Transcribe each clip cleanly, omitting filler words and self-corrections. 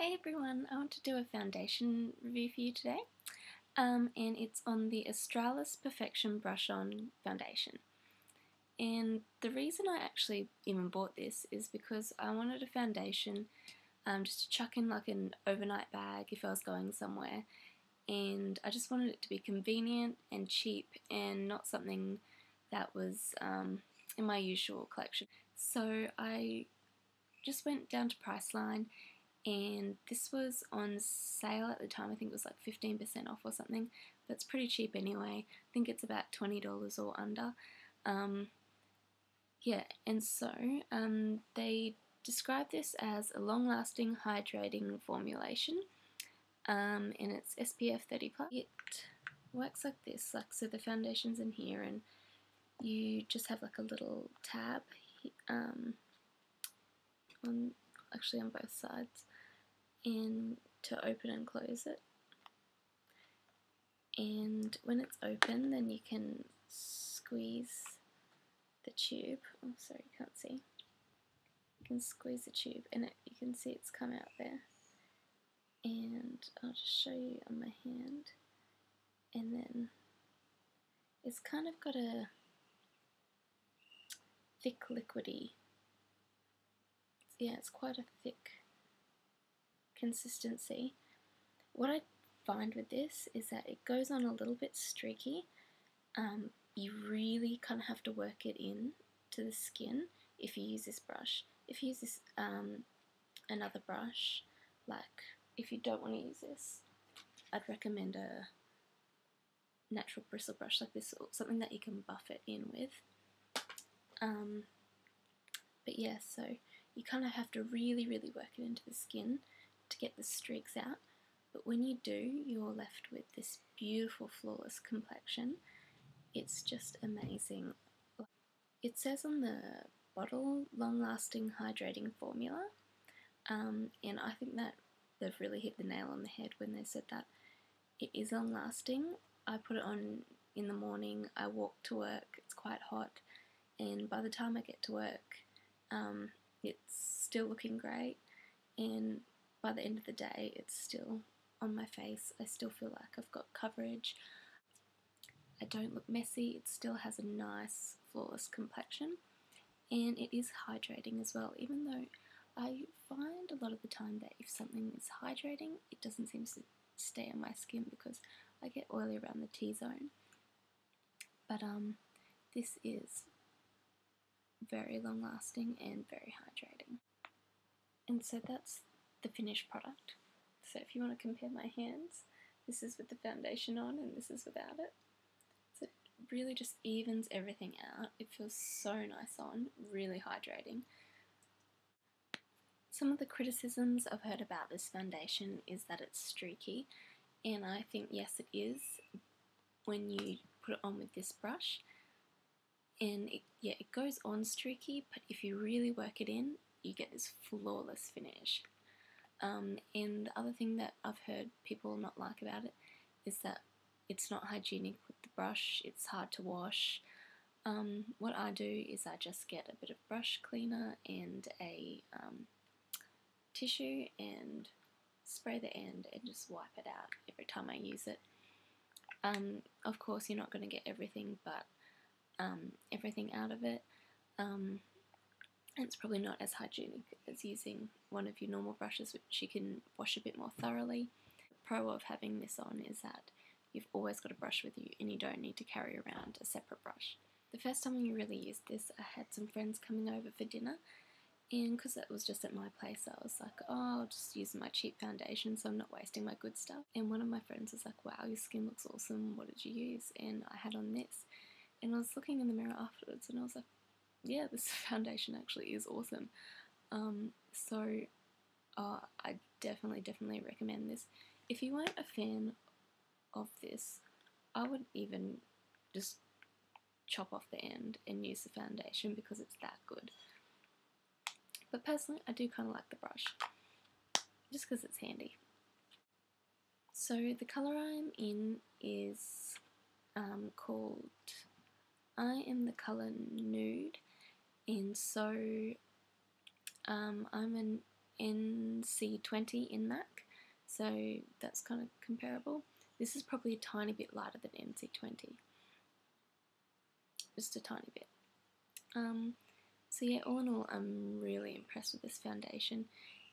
Hey everyone, I want to do a foundation review for you today, and it's on the Australis Perfection Brush On Foundation. And the reason I actually even bought this is because I wanted a foundation just to chuck in like an overnight bag if I was going somewhere, and I just wanted it to be convenient and cheap and not something that was in my usual collection. So I just went down to Priceline, and this was on sale at the time. I think it was like 15% off or something, but it's pretty cheap anyway. I think it's about $20 or under. Yeah, and so they describe this as a long-lasting hydrating formulation, and it's SPF 30+. It works like this, like so the foundation's in here, and you just have like a little tab actually on both sides, and to open and close it. And when it's open, then you can squeeze the tube. Oh, sorry, you can't see. You can squeeze the tube, and you can see it's come out there. And I'll just show you on my hand. And then it's kind of got a thick liquidy. Yeah, it's quite a thick consistency. What I find with this is that it goes on a little bit streaky. You really kind of have to work it in to the skin if you use this brush. If you use this another brush, like if you don't want to use this, I'd recommend a natural bristle brush like this, or something that you can buff it in with. But yeah, so you kind of have to really work it into the skin to get the streaks out. But when you do, you're left with this beautiful, flawless complexion. It's just amazing. It says on the bottle, long-lasting hydrating formula, and I think that they've really hit the nail on the head when they said that. It is long-lasting. I put it on in the morning, I walk to work, it's quite hot, and by the time I get to work, it's still looking great, and by the end of the day, it's still on my face. I still feel like I've got coverage. I don't look messy. It still has a nice, flawless complexion, and it is hydrating as well, even though I find a lot of the time that if something is hydrating, it doesn't seem to stay on my skin because I get oily around the T-zone. But this is very long lasting and very hydrating. And so that's the finished product. So if you want to compare my hands, this is with the foundation on and this is without it. So it really just evens everything out. It feels so nice on, really hydrating. Some of the criticisms I've heard about this foundation is that it's streaky, and I think yes it is when you put it on with this brush. And it goes on streaky, but if you really work it in, you get this flawless finish. And the other thing that I've heard people not like about it is that it's not hygienic with the brush, it's hard to wash. What I do is I just get a bit of brush cleaner and a tissue and spray the end and just wipe it out every time I use it. Of course you're not going to get everything, but everything out of it. And it's probably not as hygienic as using one of your normal brushes, which you can wash a bit more thoroughly. The pro of having this on is that you've always got a brush with you and you don't need to carry around a separate brush. The first time I really used this, I had some friends coming over for dinner, and because it was just at my place, I was like, oh, I'll just use my cheap foundation so I'm not wasting my good stuff. And one of my friends was like, wow, your skin looks awesome, what did you use? And I had on this. And I was looking in the mirror afterwards and I was like, yeah, this foundation actually is awesome. I definitely recommend this. If you weren't a fan of this, I would even just chop off the end and use the foundation because it's that good. But personally, I do kind of like the brush, just because it's handy. So the colour I'm in is called, I am the colour Nude, and so I'm NC20 in MAC, so that's kind of comparable. This is probably a tiny bit lighter than NC20, just a tiny bit. So yeah, all in all, I'm really impressed with this foundation.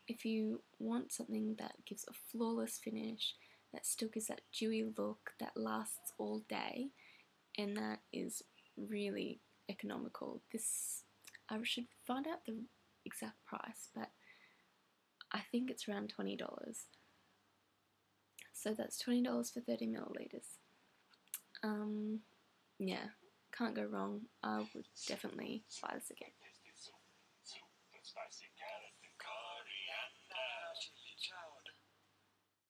If you want something that gives a flawless finish, that still gives that dewy look, that lasts all day, and that is really economical. I should find out the exact price, but I think it's around $20. So that's $20 for 30 millilitres. Yeah, can't go wrong. I would definitely buy this again.